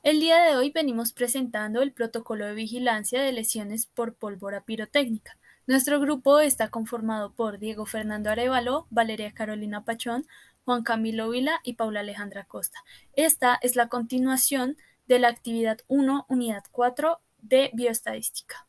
El día de hoy venimos presentando el protocolo de vigilancia de lesiones por pólvora pirotécnica. Nuestro grupo está conformado por Diego Fernando Arévalo, Valeria Carolina Pachón, Juan Camilo Vila y Paula Alejandra Costa. Esta es la continuación de la actividad 1, unidad 4 de bioestadística.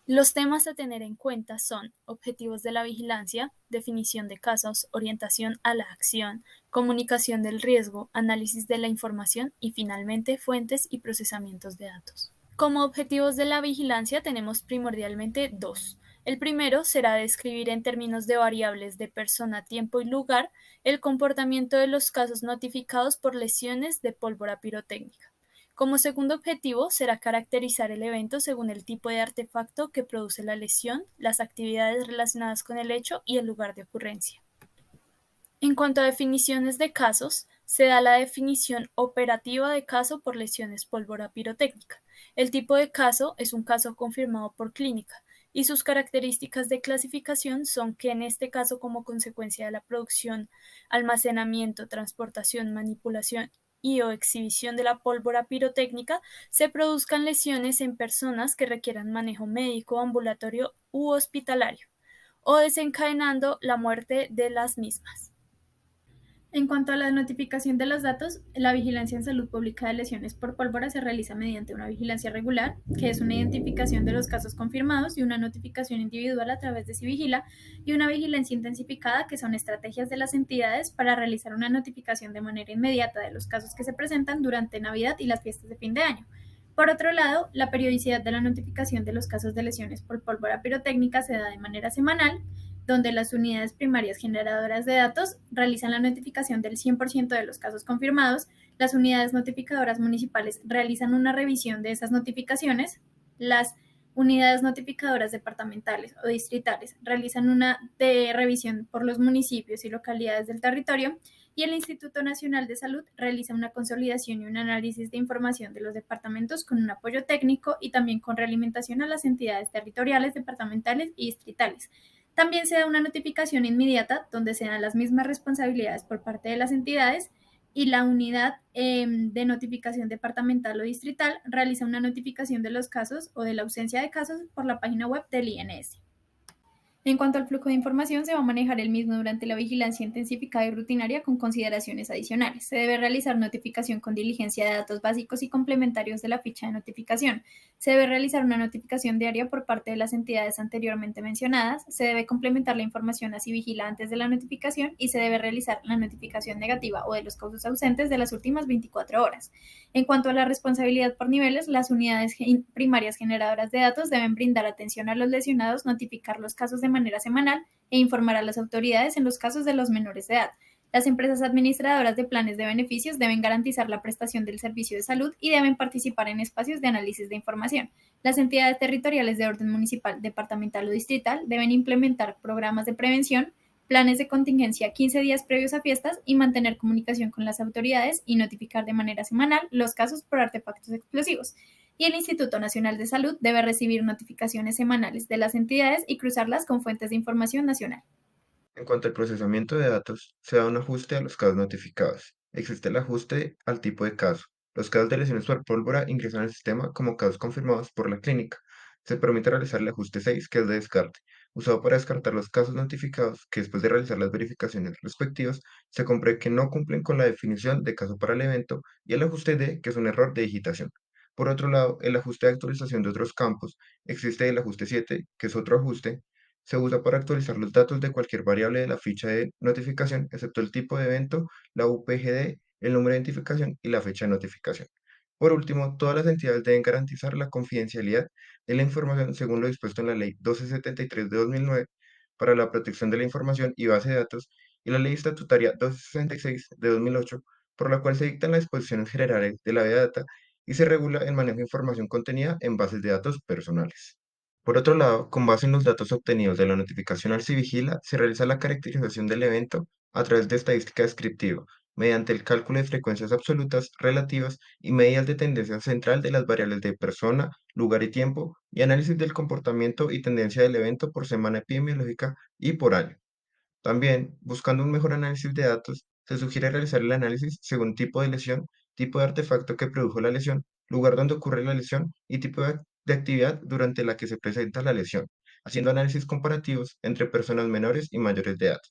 Los temas a tener en cuenta son objetivos de la vigilancia, definición de casos, orientación a la acción, comunicación del riesgo, análisis de la información y finalmente fuentes y procesamientos de datos. Como objetivos de la vigilancia tenemos primordialmente dos. El primero será describir en términos de variables de persona, tiempo y lugar el comportamiento de los casos notificados por lesiones de pólvora pirotécnica. Como segundo objetivo será caracterizar el evento según el tipo de artefacto que produce la lesión, las actividades relacionadas con el hecho y el lugar de ocurrencia. En cuanto a definiciones de casos, se da la definición operativa de caso por lesiones pólvora pirotécnica. El tipo de caso es un caso confirmado por clínica y sus características de clasificación son que en este caso como consecuencia de la producción, almacenamiento, transportación, manipulación y o exhibición de la pólvora pirotécnica se produzcan lesiones en personas que requieran manejo médico, ambulatorio u hospitalario, o desencadenando la muerte de las mismas. En cuanto a la notificación de los datos, la vigilancia en salud pública de lesiones por pólvora se realiza mediante una vigilancia regular, que es una identificación de los casos confirmados, y una notificación individual a través de Civigila, y una vigilancia intensificada, que son estrategias de las entidades para realizar una notificación de manera inmediata de los casos que se presentan durante Navidad y las fiestas de fin de año. Por otro lado, la periodicidad de la notificación de los casos de lesiones por pólvora pirotécnica se da de manera semanal, donde las unidades primarias generadoras de datos realizan la notificación del 100% de los casos confirmados, las unidades notificadoras municipales realizan una revisión de esas notificaciones, las unidades notificadoras departamentales o distritales realizan una revisión por los municipios y localidades del territorio, y el Instituto Nacional de Salud realiza una consolidación y un análisis de información de los departamentos con un apoyo técnico y también con realimentación a las entidades territoriales, departamentales y distritales. También se da una notificación inmediata donde se dan las mismas responsabilidades por parte de las entidades, y la unidad de notificación departamental o distrital realiza una notificación de los casos o de la ausencia de casos por la página web del INS. En cuanto al flujo de información, se va a manejar el mismo durante la vigilancia intensificada y rutinaria con consideraciones adicionales. Se debe realizar notificación con diligencia de datos básicos y complementarios de la ficha de notificación. Se debe realizar una notificación diaria por parte de las entidades anteriormente mencionadas. Se debe complementar la información así vigila antes de la notificación, y se debe realizar la notificación negativa o de los casos ausentes de las últimas 24 horas. En cuanto a la responsabilidad por niveles, las unidades primarias generadoras de datos deben brindar atención a los lesionados, notificar los casos de manera semanal e informar a las autoridades en los casos de los menores de edad. Las empresas administradoras de planes de beneficios deben garantizar la prestación del servicio de salud y deben participar en espacios de análisis de información. Las entidades territoriales de orden municipal, departamental o distrital deben implementar programas de prevención, planes de contingencia 15 días previos a fiestas, y mantener comunicación con las autoridades y notificar de manera semanal los casos por artefactos explosivos. Y el Instituto Nacional de Salud debe recibir notificaciones semanales de las entidades y cruzarlas con fuentes de información nacional. En cuanto al procesamiento de datos, se da un ajuste a los casos notificados. Existe el ajuste al tipo de caso. Los casos de lesiones por pólvora ingresan al sistema como casos confirmados por la clínica. Se permite realizar el ajuste 6, que es de descarte, usado para descartar los casos notificados que después de realizar las verificaciones respectivas se compruebe que no cumplen con la definición de caso para el evento, y el ajuste D, que es un error de digitación. Por otro lado, el ajuste de actualización de otros campos. Existe el ajuste 7, que es otro ajuste se usa para actualizar los datos de cualquier variable de la ficha de notificación, excepto el tipo de evento, la UPGD, el número de identificación y la fecha de notificación. Por último, todas las entidades deben garantizar la confidencialidad de la información según lo dispuesto en la Ley 1273 de 2009 para la protección de la información y base de datos, y la Ley Estatutaria 1266 de 2008, por la cual se dictan las disposiciones generales de la data y se regula el manejo de información contenida en bases de datos personales. Por otro lado, con base en los datos obtenidos de la notificación al Civigila, se realiza la caracterización del evento a través de estadística descriptiva, mediante el cálculo de frecuencias absolutas, relativas y medidas de tendencia central de las variables de persona, lugar y tiempo, y análisis del comportamiento y tendencia del evento por semana epidemiológica y por año. También, buscando un mejor análisis de datos, se sugiere realizar el análisis según tipo de lesión, tipo de artefacto que produjo la lesión, lugar donde ocurre la lesión y tipo de actividad durante la que se presenta la lesión, haciendo análisis comparativos entre personas menores y mayores de edad.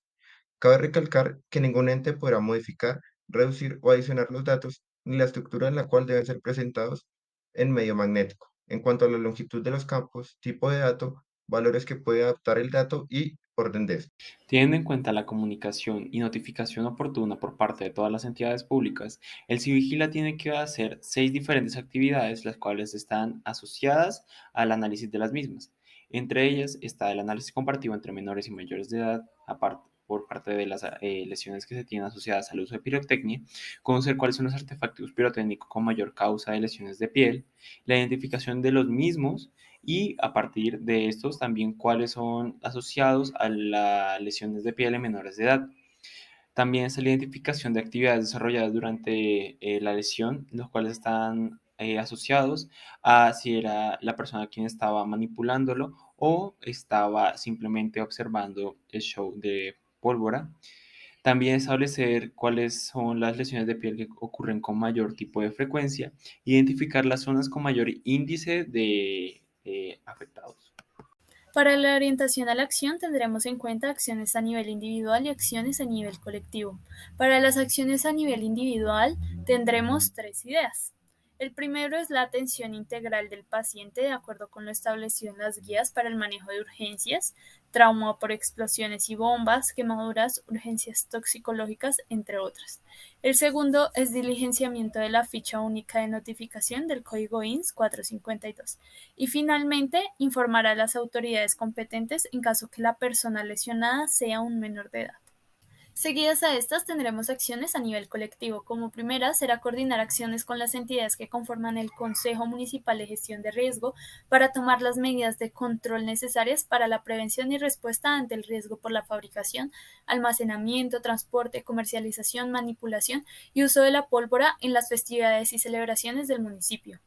Cabe recalcar que ningún ente podrá modificar, reducir o adicionar los datos ni la estructura en la cual deben ser presentados en medio magnético. En cuanto a la longitud de los campos, tipo de dato, valores que puede adaptar el dato y orden de este. Teniendo en cuenta la comunicación y notificación oportuna por parte de todas las entidades públicas, el Civigila tiene que hacer 6 diferentes actividades, las cuales están asociadas al análisis de las mismas. Entre ellas está el análisis comparativo entre menores y mayores de edad, aparte por parte de las lesiones que se tienen asociadas al uso de pirotecnia, conocer cuáles son los artefactos pirotécnicos con mayor causa de lesiones de piel, la identificación de los mismos y a partir de estos también cuáles son asociados a las lesiones de piel en menores de edad. También es la identificación de actividades desarrolladas durante la lesión, los cuales están asociados a si era la persona quien estaba manipulándolo o estaba simplemente observando el show de pólvora. También establecer cuáles son las lesiones de piel que ocurren con mayor tipo de frecuencia, identificar las zonas con mayor índice de afectados. Para la orientación a la acción tendremos en cuenta acciones a nivel individual y acciones a nivel colectivo. Para las acciones a nivel individual tendremos tres ideas. El primero es la atención integral del paciente de acuerdo con lo establecido en las guías para el manejo de urgencias, trauma por explosiones y bombas, quemaduras, urgencias toxicológicas, entre otras. El segundo es diligenciamiento de la ficha única de notificación del código INS 452. Y finalmente, informar a las autoridades competentes en caso que la persona lesionada sea un menor de edad. Seguidas a estas tendremos acciones a nivel colectivo. Como primera será coordinar acciones con las entidades que conforman el Consejo Municipal de Gestión de Riesgo para tomar las medidas de control necesarias para la prevención y respuesta ante el riesgo por la fabricación, almacenamiento, transporte, comercialización, manipulación y uso de la pólvora en las festividades y celebraciones del municipio.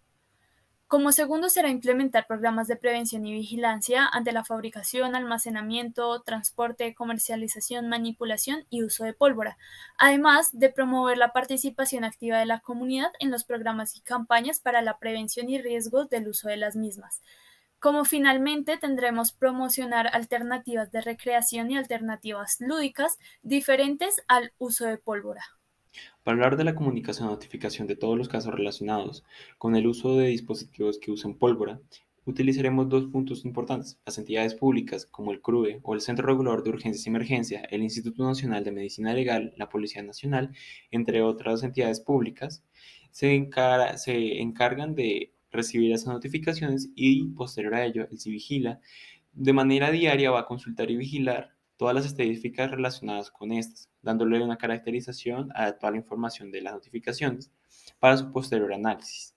Como segundo será implementar programas de prevención y vigilancia ante la fabricación, almacenamiento, transporte, comercialización, manipulación y uso de pólvora, además de promover la participación activa de la comunidad en los programas y campañas para la prevención y riesgos del uso de las mismas. Como finalmente tendremos promocionar alternativas de recreación y alternativas lúdicas diferentes al uso de pólvora. Para hablar de la comunicación o notificación de todos los casos relacionados con el uso de dispositivos que usen pólvora, utilizaremos dos puntos importantes. Las entidades públicas, como el CRUE o el Centro Regulador de Urgencias y Emergencia, el Instituto Nacional de Medicina Legal, la Policía Nacional, entre otras entidades públicas, se encargan de recibir esas notificaciones y, posterior a ello, el CIVIGILA de manera diaria va a consultar y vigilar todas las estadísticas relacionadas con estas, dándole una caracterización a toda la información de las notificaciones para su posterior análisis.